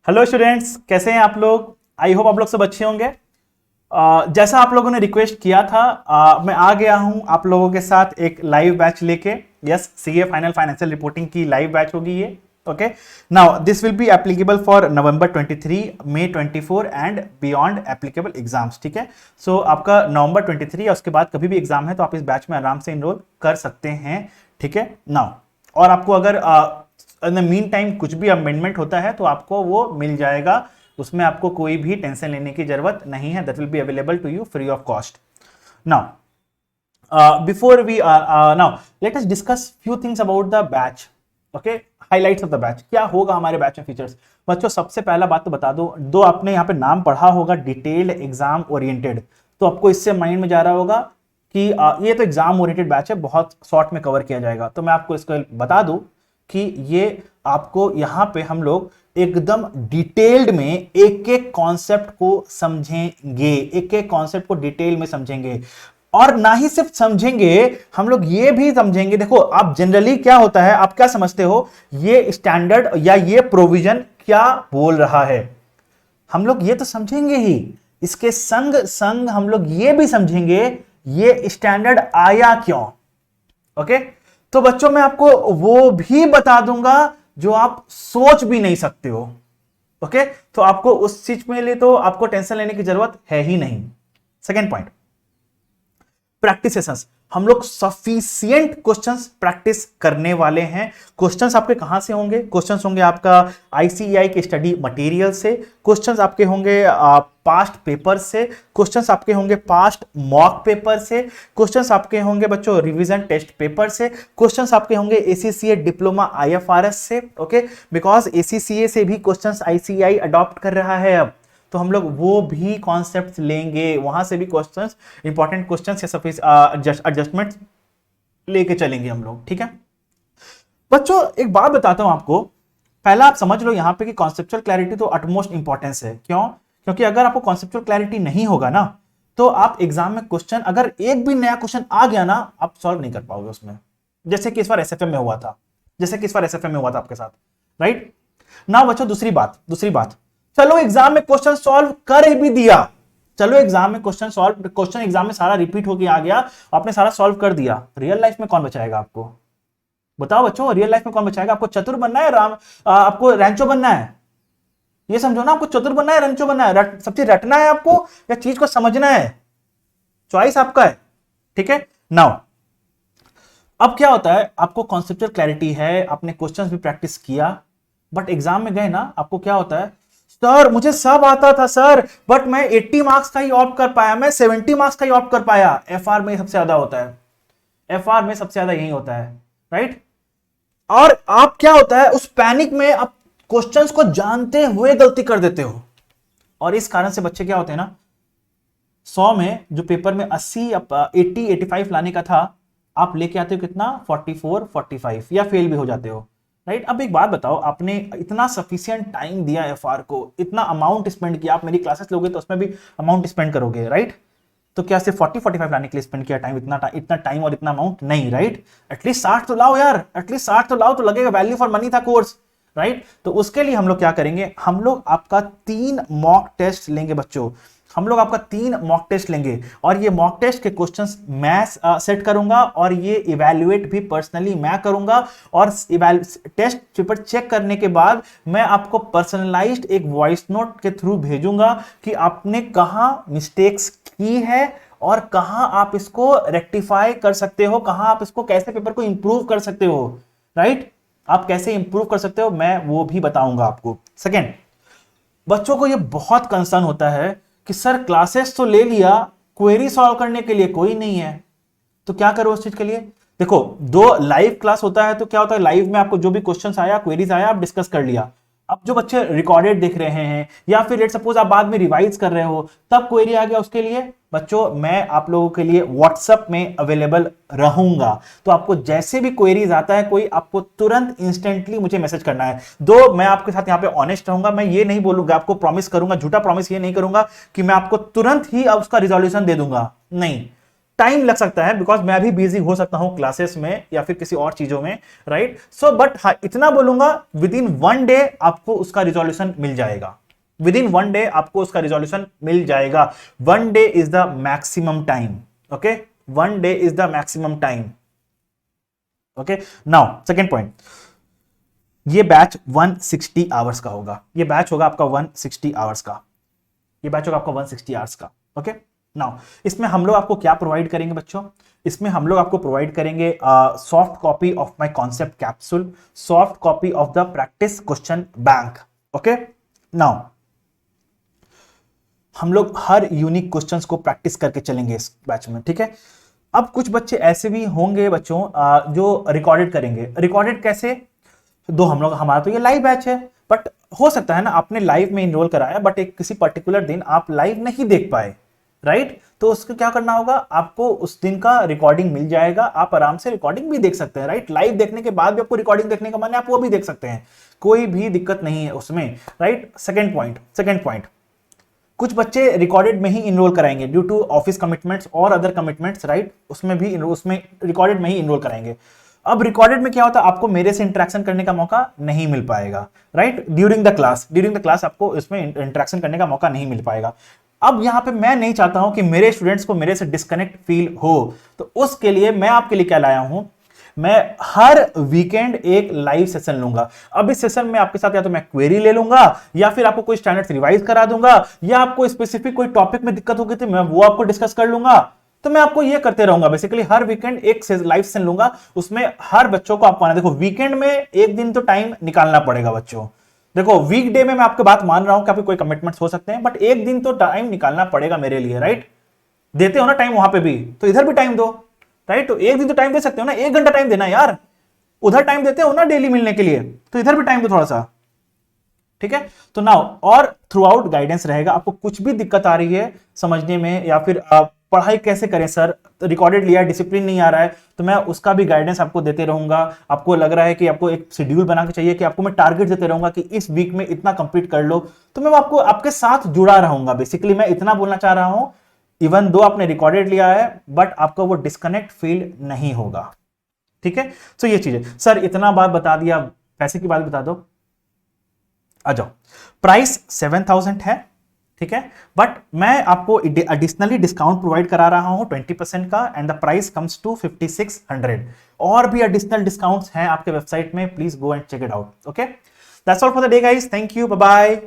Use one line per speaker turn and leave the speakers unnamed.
Hello students, कैसे हैं आप लोग। आई होप आप लोग सब अच्छे होंगे। जैसा आप लोगों ने रिक्वेस्ट किया था, मैं आ गया हूं आप लोगों के साथ एक लाइव बैच लेके। Yes, CA final financial reporting की लाइव बैच होगी ये। Okay, now this will be applicable for November 23, May 24 and beyond applicable exams. ठीक है, सो आपका नवंबर 23 या उसके बाद कभी भी एग्जाम है तो आप इस बैच में आराम से इनरोल कर सकते हैं। ठीक है, नाउ और आपको अगर इन द मीन टाइम कुछ भी अमेंडमेंट होता है तो आपको वो मिल जाएगा, उसमें आपको कोई भी टेंशन लेने की जरूरत नहीं है। That will be available to you free of cost. Now before we now let us discuss few things about the batch. Okay, highlights of the batch, क्या होगा हमारे बैच में फीचर्स। बच्चों सबसे पहला बात तो बता दो आपने यहाँ पे नाम पढ़ा होगा डिटेल्ड एग्जाम ओरिएंटेड, तो आपको इससे माइंड में जा रहा होगा कि ये तो एग्जाम ओरिएंटेड बैच है, बहुत शॉर्ट में कवर किया जाएगा। तो मैं आपको इसको बता दूं कि ये आपको यहां पे हम लोग एकदम डिटेल्ड में एक एक कॉन्सेप्ट को समझेंगे, एक एक कॉन्सेप्ट को डिटेल में समझेंगे। और ना ही सिर्फ समझेंगे, हम लोग ये भी समझेंगे। देखो, आप जनरली क्या होता है, आप क्या समझते हो ये स्टैंडर्ड या ये प्रोविजन क्या बोल रहा है, हम लोग ये तो समझेंगे ही, इसके संग संग हम लोग ये भी समझेंगे ये स्टैंडर्ड आया क्यों। ओके, तो बच्चों मैं आपको वो भी बता दूंगा जो आप सोच भी नहीं सकते हो। ओके, तो आपको उस चीज में लिए तो आपको टेंशन लेने की जरूरत है ही नहीं। Second point, practice sessions. हम लोग सफिशिएंट क्वेश्चंस प्रैक्टिस करने वाले हैं। क्वेश्चंस आपके कहां से होंगे, क्वेश्चंस होंगे आपका आईसीएआई के स्टडी मटेरियल से, क्वेश्चंस आपके होंगे पास्ट पेपर से, क्वेश्चंस आपके होंगे पास्ट मॉक पेपर से, क्वेश्चंस आपके होंगे बच्चों रिवीजन टेस्ट पेपर से, क्वेश्चंस आपके होंगे एसीसीए डिप्लोमा आईएफआरएस से। ओके, बिकॉज एसीसीए से भी क्वेश्चंस आईसीएआई अडॉप्ट कर रहा है अब, तो हम लोग वो भी कॉन्सेप्ट लेंगे, वहां से भी क्वेश्चंस, इंपॉर्टेंट क्वेश्चंस या एडजस्टमेंट लेके चलेंगे हम लोग। ठीक है बच्चों, एक बात बताता हूं आपको, पहला आप समझ लो यहां पे कि कॉन्सेप्चुअल क्लैरिटी तो अटमोस्ट इंपॉर्टेंस है। क्यों? क्योंकि अगर आपको कॉन्सेप्चुअल क्लैरिटी नहीं होगा ना, तो आप एग्जाम में क्वेश्चन, अगर एक भी नया क्वेश्चन आ गया ना, आप सॉल्व नहीं कर पाओगे उसमें। जैसे कि इस बार एसएफएम में हुआ था, आपके साथ, राइट ना बच्चों। दूसरी बात, चलो एग्जाम में क्वेश्चन सॉल्व कर भी दिया, चलो एग्जाम में क्वेश्चन एग्जाम में सारा रिपीट होके आ गया, आपने सारा सॉल्व कर दिया, रियल लाइफ में कौन बचाएगा आपको? बताओ बच्चों, रियल लाइफ में कौन बचाएगा आपको? चतुर बनना है, आपको रैंचो बनना है? ये समझो ना, आपको चतुर बनना है, रैंचो बनना है, सब चीज रटना है आपको या चीज को समझना है? चॉइस आपका है। ठीक है, नाउ अब क्या होता है, आपको कॉन्सेप्चुअल क्लैरिटी है, आपने क्वेश्चंस भी प्रैक्टिस किया, बट एग्जाम में गए ना, आपको क्या होता है, सर मुझे सब आता था सर, बट मैं 80 मार्क्स का ही ऑप्ट कर पाया, मैं 70 मार्क्स का ही ऑप्ट कर पाया। एफआर में सबसे ज्यादा होता है, एफआर में सबसे ज्यादा यही होता है, राइट। और आप क्या होता है, उस पैनिक में आप क्वेश्चंस को जानते हुए गलती कर देते हो, और इस कारण से बच्चे क्या होते हैं ना, 100 में जो पेपर में 80 80 85 लाने का था, आप लेके आते हो कितना, 44 45, या फेल भी हो जाते हो, राइट। अब एक बात बताओ, आपने इतना सफिशिएंट टाइम दिया एफआर को, इतना अमाउंट स्पेंड किया, आप मेरी क्लासेस लोगे तो उसमें भी अमाउंट स्पेंड करोगे, राइट। तो क्या सिर्फ 40 45 लाने के लिए स्पेंड किया टाइम, इतना टाइम और इतना अमाउंट नहीं, राइट। एटलीस्ट 60 तो लाओ यार, एटलीस्ट 60 तो लाओ, तो लगेगा वैल्यू फॉर मनी था कोर्स, राइट। तो उसके लिए हम लोग क्या करेंगे, हम लोग आपका 3 मॉक टेस्ट लेंगे बच्चों, हम लोग आपका 3 मॉक टेस्ट लेंगे, और ये मॉक टेस्ट के क्वेश्चंस मैं सेट करूंगा, और ये इवैल्यूएट भी पर्सनली मैं करूंगा, और टेस्ट पेपर चेक करने के बाद मैं आपको पर्सनलाइज्ड एक वॉइस नोट के थ्रू भेजूंगा कि आपने कहां मिस्टेक्स की है और कहां आप इसको रेक्टिफाई कर सकते हो, कहां आप इसको कैसे पेपर को इंप्रूव कर सकते हो, राइट। आप कैसे इंप्रूव कर सकते हो मैं वो भी बताऊंगा आपको। सेकेंड, बच्चों को ये बहुत कंसर्न होता है कि सर क्लासेस तो ले लिया, क्वेरी सॉल्व करने के लिए कोई नहीं है, तो क्या करो उस चीज के लिए। देखो, 2 लाइव क्लास होता है तो क्या होता है, लाइव में आपको जो भी क्वेश्चंस आया, क्वेरीज आया, आप डिस्कस कर लिया। अब जो बच्चे रिकॉर्डेड देख रहे हैं, या फिर लेट सपोज आप बाद में रिवाइज कर रहे हो, तब क्वेरी आ गया, उसके लिए बच्चों मैं आप लोगों के लिए व्हाट्सएप में अवेलेबल रहूंगा, तो आपको जैसे भी क्वेरीज आता है कोई, आपको तुरंत इंस्टेंटली मुझे मैसेज करना है। दो मैं आपके साथ यहां पे ऑनेस्ट रहूंगा, मैं ये नहीं बोलूंगा, आपको प्रॉमिस करूंगा, झूठा प्रॉमिस ये नहीं करूंगा कि मैं आपको तुरंत ही अब उसका रिजोल्यूशन दे दूंगा, नहीं। टाइम लग सकता है बिकॉज मैं भी बिजी हो सकता हूं क्लासेस में या फिर किसी और चीजों में, राइट। सो बट हाँ, इतना बोलूंगा विद इन 1 डे आपको उसका रिजोल्यूशन मिल जाएगा। विद इन 1 डे आपको उसका रिजोल्यूशन मिल जाएगा। 1 day is the maximum time. Okay, 1 day is the maximum time. Okay, now second point, ये बैच 160 आवर्स का होगा। ये बैच होगा आपका 160 आवर्स का। ये बैच होगा आपका 160 आवर्स का। ओके, नाउ इसमें हम लोग आपको क्या प्रोवाइड करेंगे बच्चों? इसमें हम लोग आपको प्रोवाइड करेंगे soft copy of my concept capsule, soft copy of the practice question bank. Okay, now हम लोग हर यूनिक क्वेश्चंस को प्रैक्टिस करके चलेंगे इस बैच में, ठीक है। अब कुछ बच्चे ऐसे भी होंगे बच्चों जो रिकॉर्डेड करेंगे। रिकॉर्डेड कैसे? दो हम लोग, हमारा तो ये लाइव बैच है, बट हो सकता है ना आपने लाइव में इनरोल कराया बट एक किसी पर्टिकुलर दिन आप लाइव नहीं देख पाए, राइट। तो उसको क्या करना होगा, आपको उस दिन का रिकॉर्डिंग मिल जाएगा, आप आराम से रिकॉर्डिंग भी देख सकते हैं, राइट। लाइव देखने के बाद भी आपको रिकॉर्डिंग देखने का मन है, आप वो भी देख सकते हैं, कोई भी दिक्कत नहीं है उसमें, राइट। सेकेंड पॉइंट, कुछ बच्चे रिकॉर्डेड में ही इनरोल कराएंगे ड्यू टू ऑफिस कमिटमेंट्स और अदर कमिटमेंट्स, राइट। उसमें रिकॉर्डेड में ही इनरोल कराएंगे। अब रिकॉर्डेड में क्या होता है, आपको मेरे से इंटरेक्शन करने का मौका नहीं मिल पाएगा, राइट। ड्यूरिंग द क्लास आपको इसमें इंटरेक्शन करने का मौका नहीं मिल पाएगा। अब यहां पे मैं नहीं चाहता हूं कि मेरे स्टूडेंट्स को मेरे से डिस्कनेक्ट फील हो, तो उसके लिए मैं आपके लिए क्या लाया हूं, मैं हर वीकेंड एक लाइव सेशन लूंगा। अब इस सेशन में आपके साथ या तो मैं क्वेरी ले लूंगा, या फिर आपको कोई स्टैंडर्ड्स रिवाइज करा दूंगा, या आपको स्पेसिफिक कोई टॉपिक में दिक्कत होगी तो मैं वो आपको डिस्कस कर लूंगा। तो मैं आपको ये करते रहूंगा, बेसिकली हर वीकेंड एक लाइव सेशन लूंगा, उसमें हर बच्चों को आपको आना। देखो वीकेंड में एक दिन तो टाइम निकालना पड़ेगा बच्चों। देखो वीकडे में मैं आपकी बात मान रहा हूं कि आपके कोई कमिटमेंट्स हो सकते हैं, बट एक दिन तो टाइम निकालना पड़ेगा मेरे लिए, राइट। देते हो ना टाइम वहां पे भी, तो इधर भी टाइम दो, राइट। तो एक दिन तो टाइम दे सकते हो ना, 1 घंटा टाइम देना यार। उधर टाइम देते हो ना डेली मिलने के लिए, तो इधर भी टाइम दो थोड़ा सा, ठीक है। तो नाउ और थ्रू आउट गाइडेंस रहेगा। आपको कुछ भी दिक्कत आ रही है समझने में या फिर पढ़ाई कैसे करें सर, रिकॉर्डेड लिया, डिसिप्लिन नहीं आ रहा है, तो मैं उसका भी गाइडेंस आपको देते रहूंगा। आपको लग रहा है कि आपको एक शेड्यूल बना के चाहिए कि आपको मैं टारगेट देते रहूंगा कि इस वीक में इतना कंप्लीट कर लो, तो मैं आपको आपके साथ जुड़ा रहूंगा। बेसिकली मैं इतना बोलना चाह रहा हूं, इवन दो आपने रिकॉर्डेड लिया है बट आपका वो डिस्कनेक्ट फील नहीं होगा, ठीक है। तो ये चीज है सर, इतना बात बता दिया, पैसे की बात बता दो। आ जाओ, प्राइस 7000 है, ठीक है, बट मैं आपको एडिशनली डिस्काउंट प्रोवाइड करा रहा हूं 20% का, and the price comes to 5600। और भी एडिशनल डिस्काउंट्स हैं आपके वेबसाइट में, please go and check it out. Okay, that's all for the day guys, thank you, bye bye.